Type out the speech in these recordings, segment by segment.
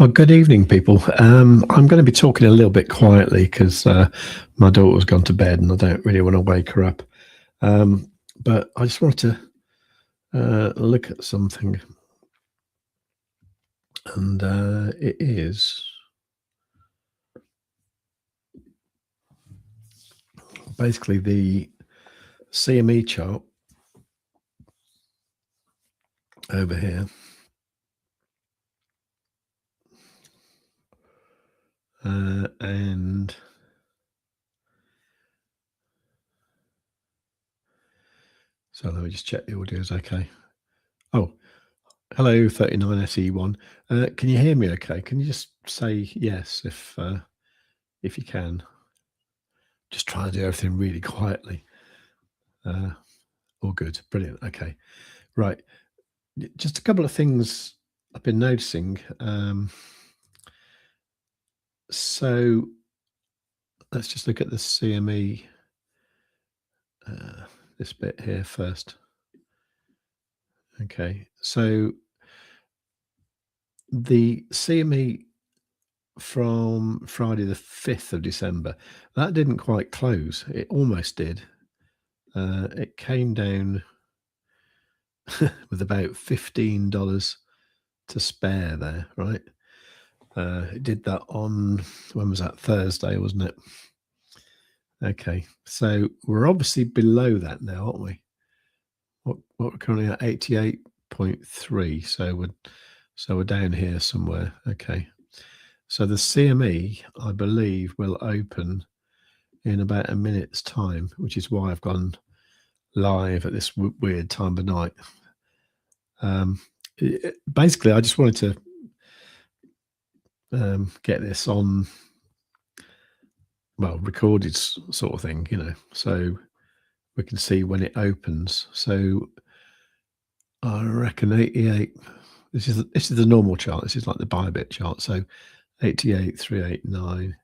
Well, good evening, people. I'm going to be talking a little bit quietly because my daughter's gone to bed and I don't really want to wake her up. But I just want to look at something. And it is basically the CME chart over here. And so let me just check the audio is okay. Oh, hello, 39SE1. Can you hear me okay? Can you just say yes if you can? Just try and do everything really quietly. All good, brilliant. Okay, right. Just a couple of things I've been noticing. So let's just look at the CME, this bit here first. Okay, so the CME from Friday the 5th of December, that didn't quite close. It almost did. It came down with about $15 to spare there, right? It did that on, when was that? Thursday, wasn't it? Okay, so we're obviously below that now, aren't we? What we're currently at 88.3. So we're down here somewhere. Okay, so the CME, I believe, will open in about a minute's time, which is why I've gone live at this weird time of night. Basically, I just wanted to get this on, well, recorded sort of thing, you know, so we can see when it opens. So I reckon 88. This is the normal chart. This is like the Bybit chart. So 88,389.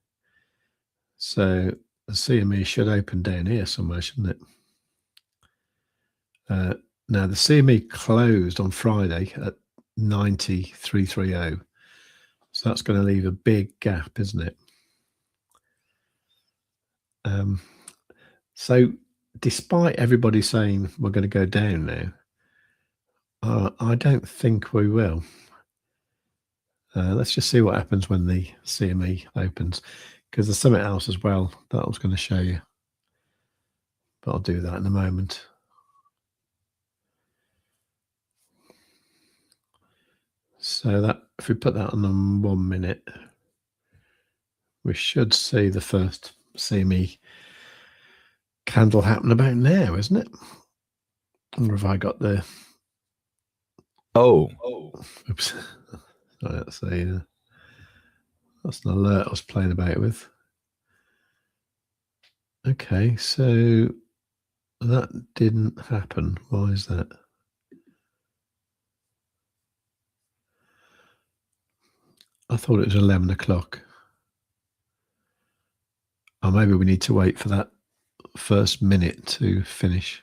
So the CME should open down here somewhere, shouldn't it? Now the CME closed on Friday at 90,330. So that's going to leave a big gap, isn't it? So despite everybody saying we're going to go down now, I don't think we will. Let's just see what happens when the CME opens, because there's something else as well that I was going to show you, but I'll do that in a moment. So that, if we put that on 1 minute, we should see the first CME candle happen about now, isn't it? I wonder if I got the... Oh. Oops. That's an alert I was playing about with. Okay, so that didn't happen. Why is that? I thought it was 11 o'clock. Or maybe we need to wait for that first minute to finish.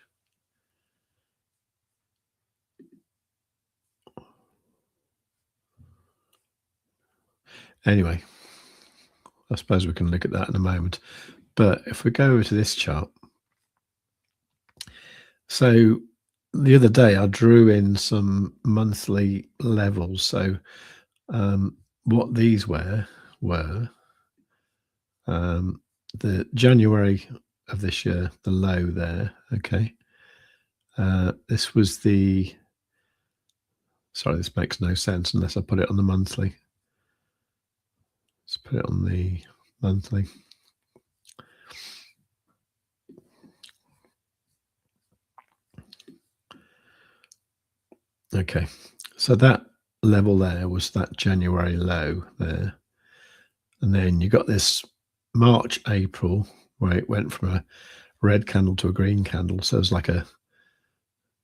Anyway, I suppose we can look at that in a moment. But if we go over to this chart, so the other day I drew in some monthly levels. So what these were the January of this year, the low there. Okay, this was the, sorry, this makes no sense unless I put it on the monthly. Let's put it on the monthly. Okay, so that level there was that January low there. And then you got this March, April, where it went from a red candle to a green candle. So it's like a,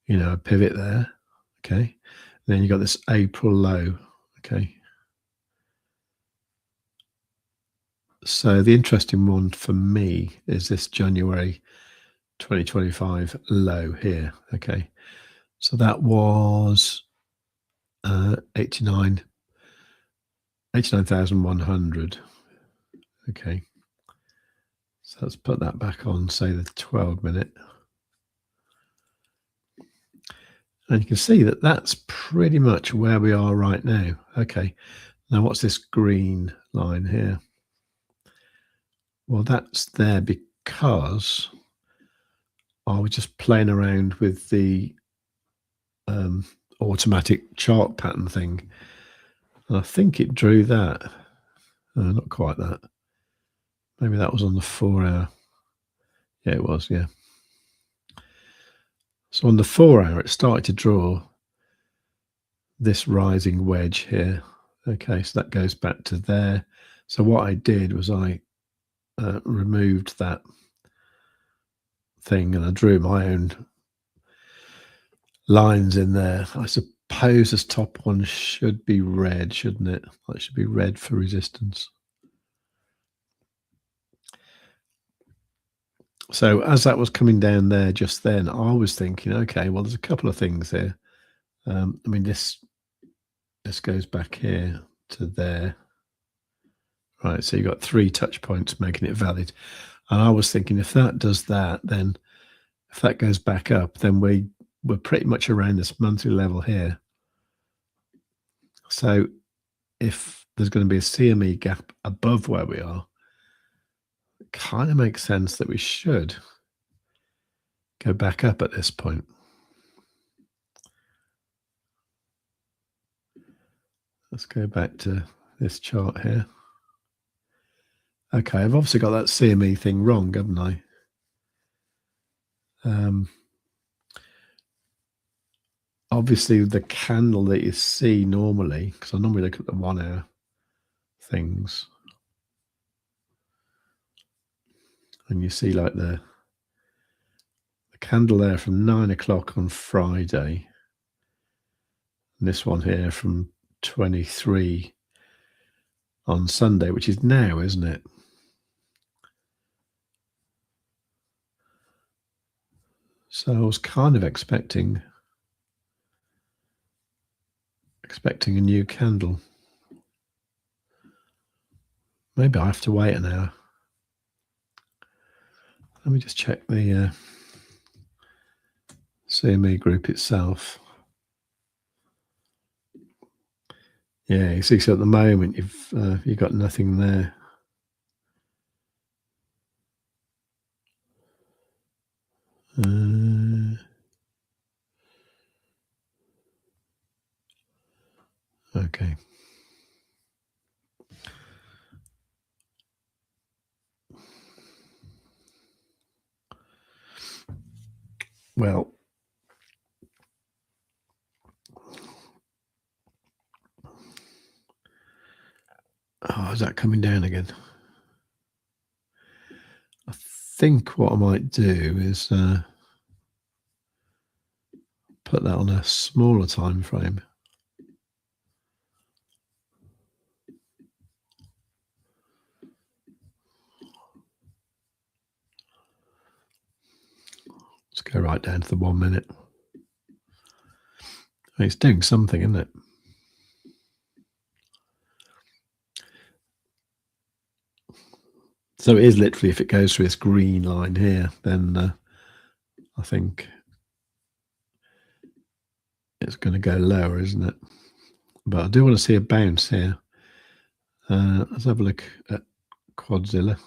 you know, a pivot there. Okay. And then you got this April low. Okay. So the interesting one for me is this January 2025 low here. Okay. So that was 89. 89,100. Okay. So let's put that back on, say the 12-minute. And you can see that that's pretty much where we are right now. Okay. Now what's this green line here? Well, that's there because I was just playing around with the automatic chart pattern thing. And I think it drew that. Not quite that. Maybe that was on the 4-hour. Yeah, it was, yeah. So on the 4-hour, it started to draw this rising wedge here. Okay, so that goes back to there. So what I did was I removed that thing and I drew my own lines in there. I suppose this top one should be red, shouldn't it? It should be red for resistance. So as that was coming down there just then, I was thinking, okay, well, there's a couple of things here. I mean, this goes back here to there. Right, so you've got 3 touch points making it valid. And I was thinking, if that does that, then if that goes back up, then we're pretty much around this monthly level here. So if there's going to be a CME gap above where we are, it kind of makes sense that we should go back up at this point. Let's go back to this chart here. Okay, I've obviously got that CME thing wrong, haven't I? Obviously, the candle that you see normally, because I normally look at the 1-hour things, and you see like the candle there from 9 o'clock on Friday, and this one here from 23 on Sunday, which is now, isn't it? So I was kind of expecting a new candle. Maybe I have to wait an hour. Let me just check the CME group itself. Yeah, you see, so at the moment you've got nothing there. Okay. Well, is that coming down again? I think what I might do is put that on a smaller time frame. Let's go right down to the 1 minute. It's doing something, isn't it? So it is literally, if it goes through this green line here, then I think it's going to go lower, isn't it? But I do want to see a bounce here. Let's have a look at Quadzilla.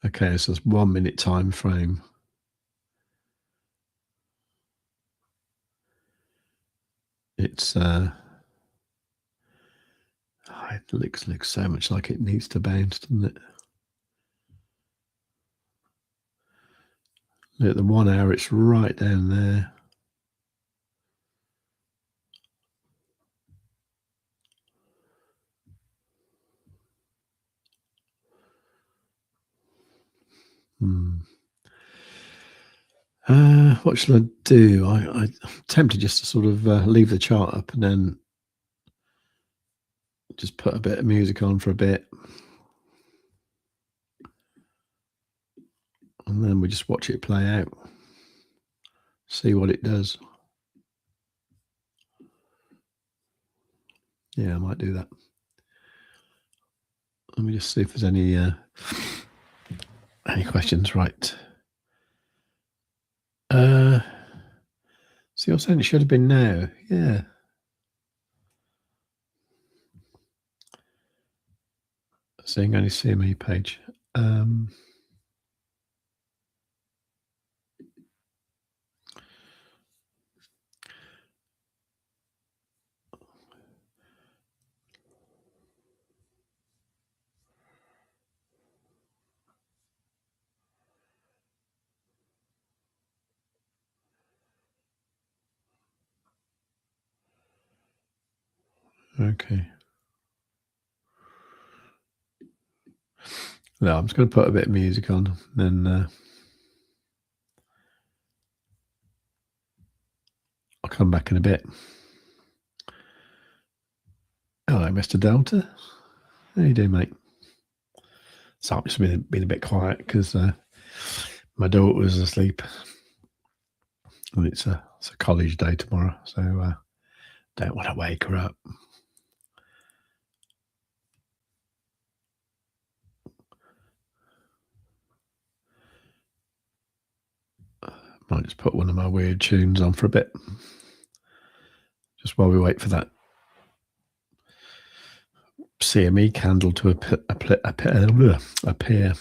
Okay, so it's 1 minute time frame. It's it looks so much like it needs to bounce, doesn't it? Look at the 1 hour, it's right down there. What shall I do? I'm tempted just to sort of leave the chart up and then just put a bit of music on for a bit. And then we just watch it play out, see what it does. Yeah, I might do that. Let me just see if there's any questions. Right. So you're saying it should have been now? Yeah. Seeing only CME page. Okay. No, I'm just going to put a bit of music on, then I'll come back in a bit. Hello, Mr. Delta. How you doing, mate? So I've just been a bit quiet because my daughter was asleep, and it's a college day tomorrow, so don't want to wake her up. Might just put one of my weird tunes on for a bit, just while we wait for that CME candle to appear.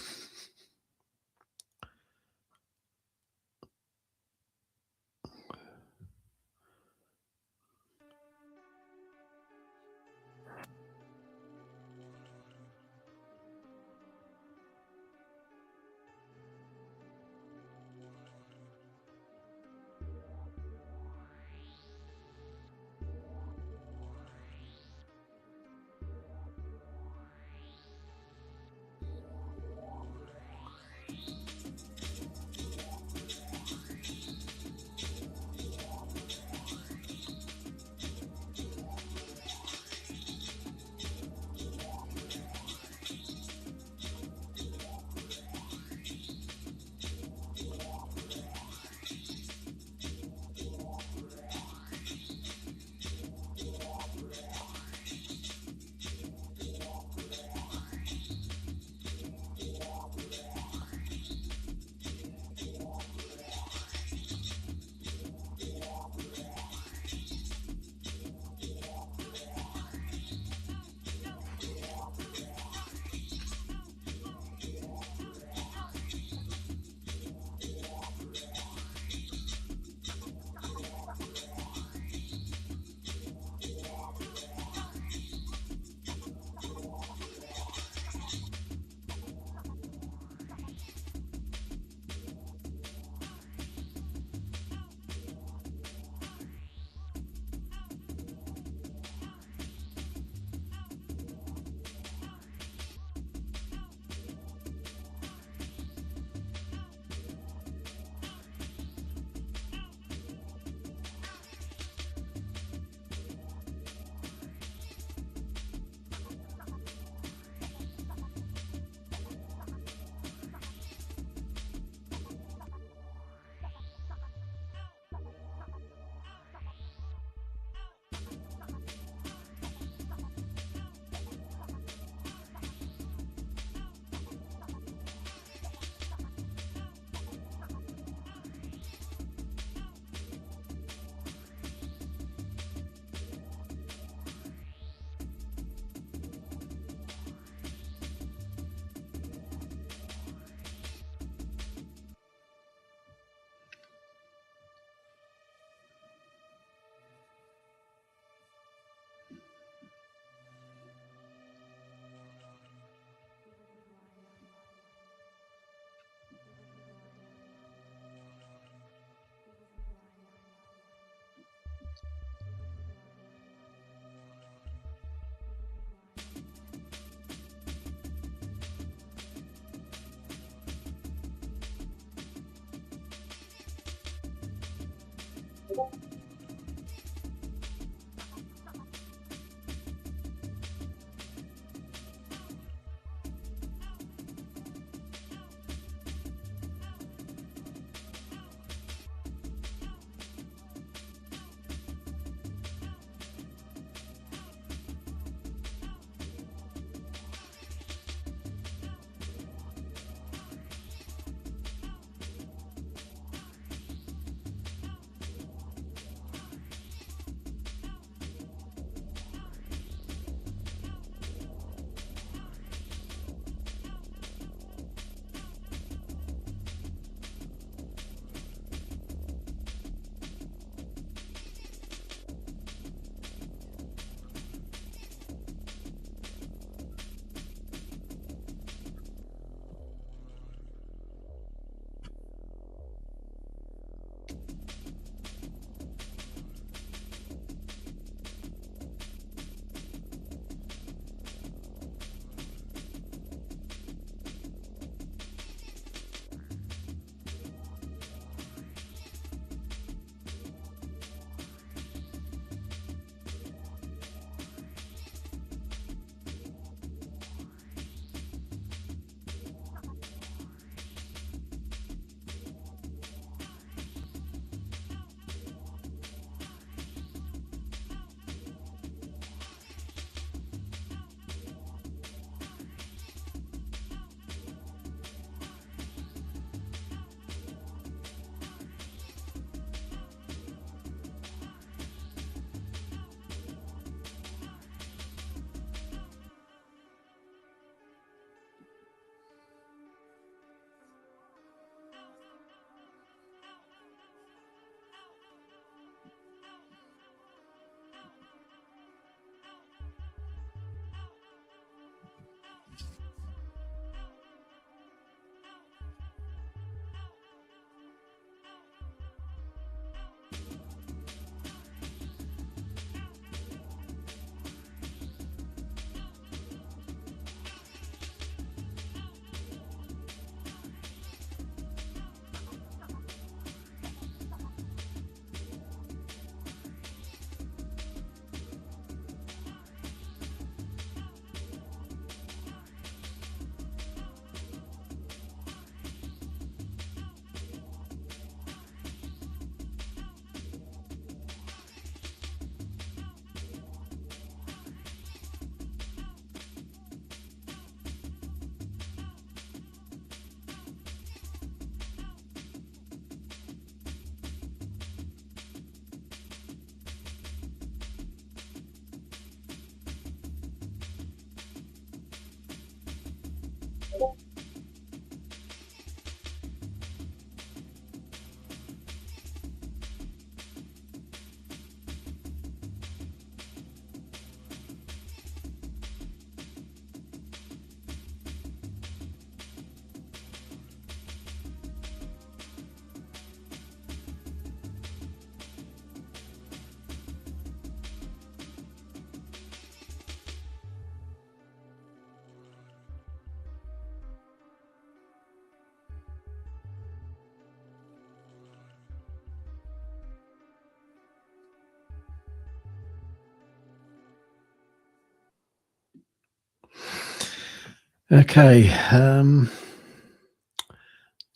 Okay.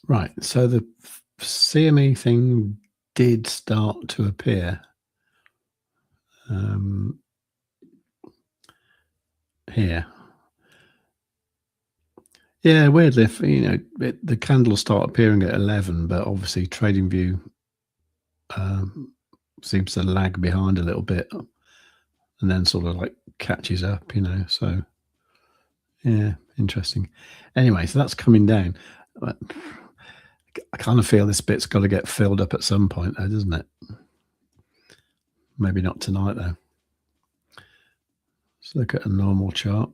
Right. So the CME thing did start to appear here. Yeah, weirdly, the candles start appearing at 11, but obviously TradingView seems to lag behind a little bit and then sort of like catches up, so yeah, interesting. Anyway, so that's coming down. I kind of feel this bit's got to get filled up at some point, though, doesn't it? Maybe not tonight, though. Let's look at a normal chart.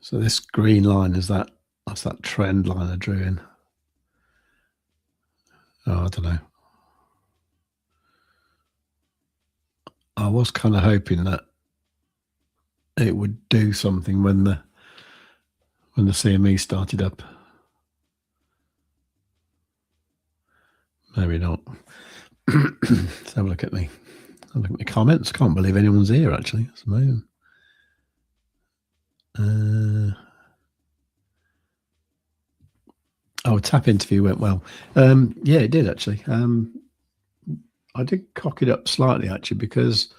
So this green line that's that trend line I drew in. Oh, I don't know. I was kind of hoping that it would do something when the CME started up. Maybe not. Let's have a look at me. Look at my comments. Can't believe anyone's here, actually. That's amazing. Tap interview went well. Yeah, it did, actually. I did cock it up slightly, actually, because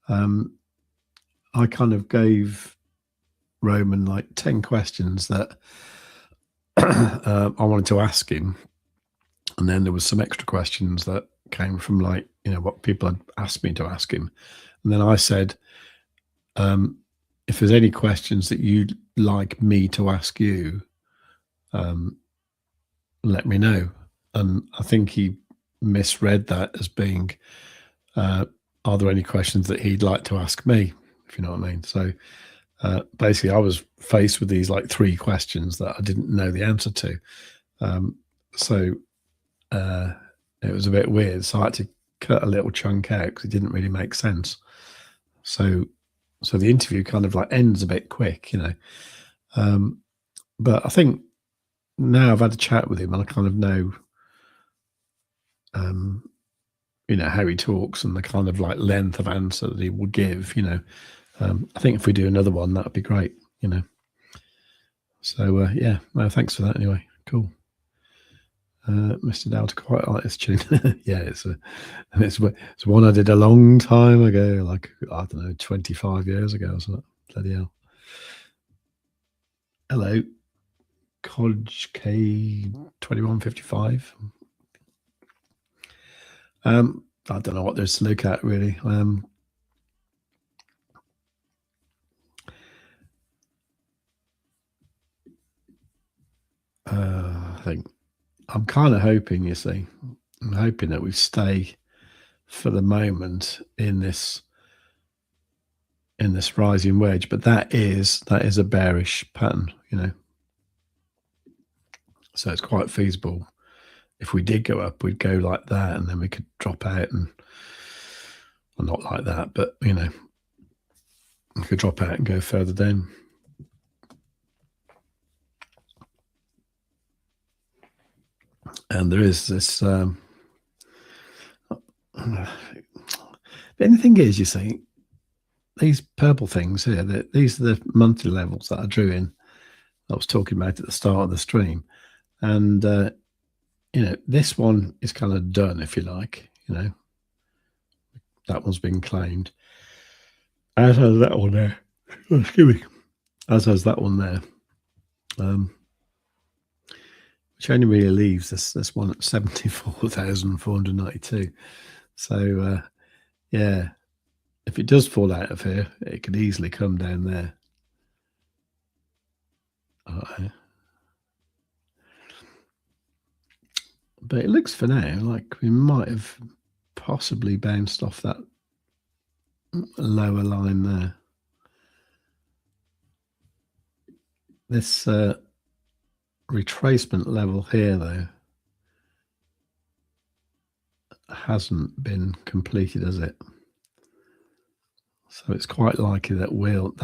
I kind of gave Roman like 10 questions that I wanted to ask him. And then there was some extra questions that came from what people had asked me to ask him. And then I said, if there's any questions that you'd like me to ask you, let me know. And I think he misread that as being, are there any questions that he'd like to ask me, if you know what I mean? So basically I was faced with these like 3 questions that I didn't know the answer to. So it was a bit weird. So I had to cut a little chunk out because it didn't really make sense. So the interview kind of like ends a bit quick, but I think now I've had a chat with him and I kind of know, how he talks and the kind of like length of answer that he will give, I think if we do another one, that would be great, So, yeah, well, thanks for that anyway. Cool. Mr. Delta quite like this tune. Yeah, it's one I did a long time ago, like, I don't know, 25 years ago or something. Bloody hell. Hello, Codge K2155. I don't know what there's to look at, really. I think I'm kind of hoping, you see, I'm hoping that we stay for the moment in this rising wedge, but that is a bearish pattern, So it's quite feasible. If we did go up, we'd go like that, and then we could drop out, and well, not like that, but we could drop out and go further down. And there is this. And the thing is, you see, these purple things here, these are the monthly levels that I drew in. I was talking about at the start of the stream, and this one is kind of done, if you like. That one's been claimed. As has that one there. Oh, excuse me. As has that one there. Which which only really leaves this one at 74,492. So yeah, if it does fall out of here, it could easily come down there. But it looks for now like we might have possibly bounced off that lower line there. This retracement level here, though, hasn't been completed, has it? So it's quite likely that will.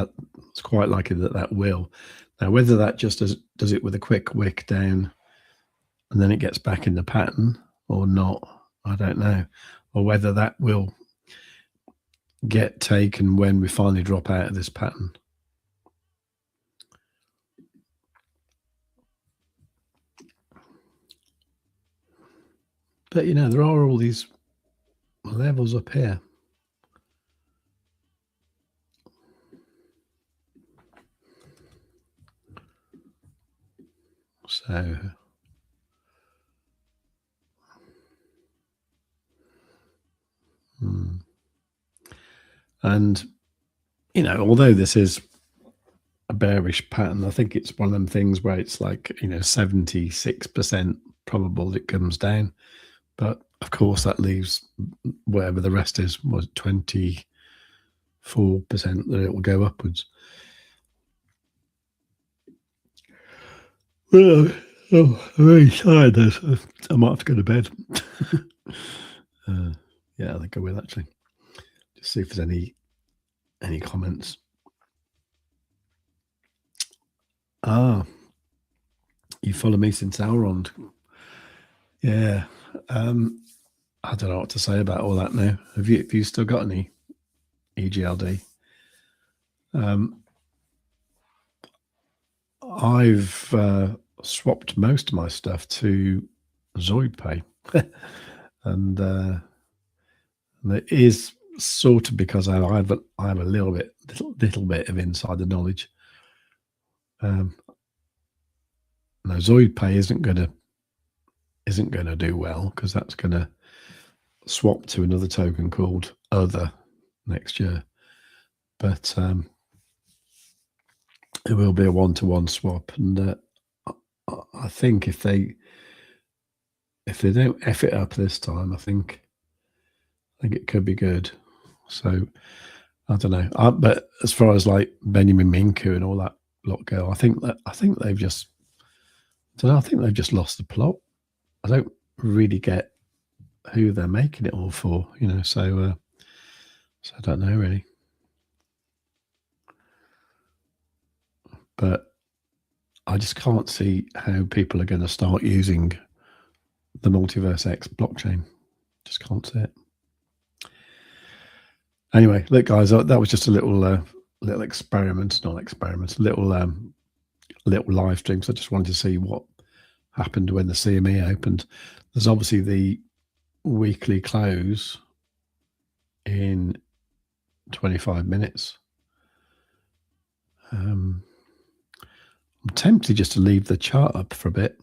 Now, whether that just does it with a quick wick down and then it gets back in the pattern or not, I don't know. Or whether that will get taken when we finally drop out of this pattern. But, there are all these levels up here. So, and, although this is a bearish pattern, I think it's one of them things where it's like, 76% probable it comes down. But of course, that leaves whatever the rest is, was 24% that it will go upwards. Well, I'm very tired. I might have to go to bed. Yeah, I think I will actually. Just see if there's any comments. You follow me since Elrond. Yeah. I don't know what to say about all that now. Have you still got any EGLD? I've swapped most of my stuff to ZoidPay, and it is sort of because I have a little bit of insider knowledge. No, ZoidPay isn't going to do well because that's going to swap to another token called Other next year, but it will be a one-to-one swap, and I think if they don't F it up this time, I think it could be good. So I don't know. But as far as like Benjamin Minku and all that lot go, I think they've just lost the plot. I don't really get who they're making it all for, so I don't know really. But I just can't see how people are going to start using the Multiverse X blockchain. Just can't see it. Anyway, look, guys, that was just a little experiment, little live stream. So I just wanted to see what happened when the CME opened. There's obviously the weekly close in 25 minutes. I'm tempted just to leave the chart up for a bit.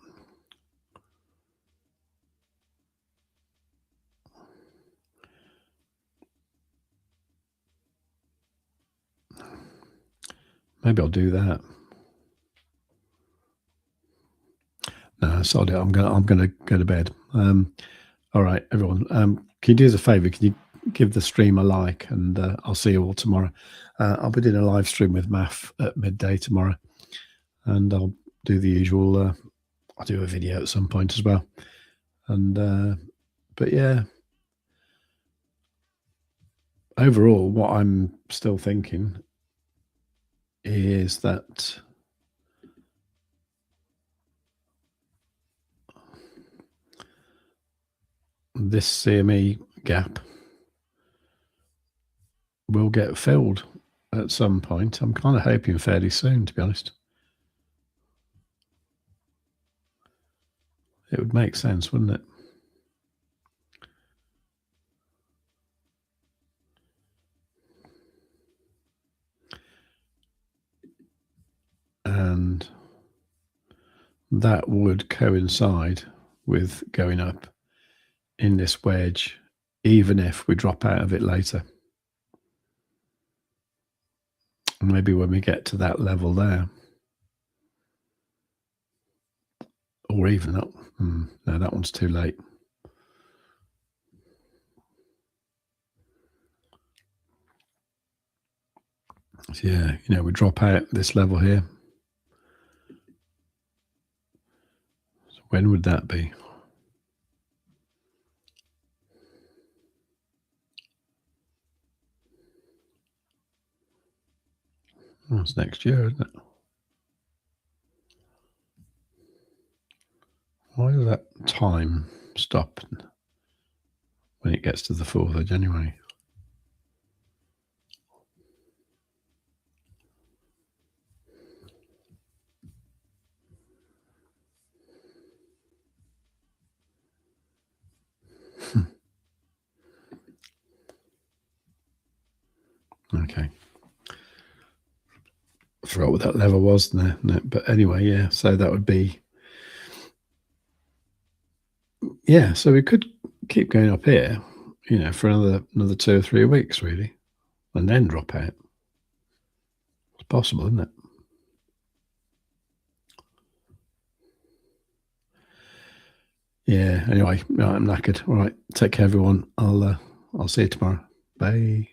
Maybe I'll do that. No, sorry, I'm gonna go to bed. All right, everyone. Can you do us a favor? Can you give the stream a like, and I'll see you all tomorrow. I'll be doing a live stream with Maff at midday tomorrow, and I'll do the usual. I'll do a video at some point as well. And but yeah, overall, what I'm still thinking is that this CME gap will get filled at some point. I'm kind of hoping fairly soon, to be honest. It would make sense, wouldn't it? And that would coincide with going up in this wedge, even if we drop out of it later. Maybe when we get to that level there, or even that. No, that one's too late. So yeah, we drop out this level here. So when would that be? Well, it's next year, isn't it? Why does that time stop when it gets to the 4th of January? Okay. I forgot what that level was there. No, but anyway, yeah, so that would be, yeah, so we could keep going up here, for another 2 or 3 weeks, really, and then drop out. It's possible, isn't it? Yeah, anyway, I'm knackered. All right, take care, everyone. I'll see you tomorrow. Bye.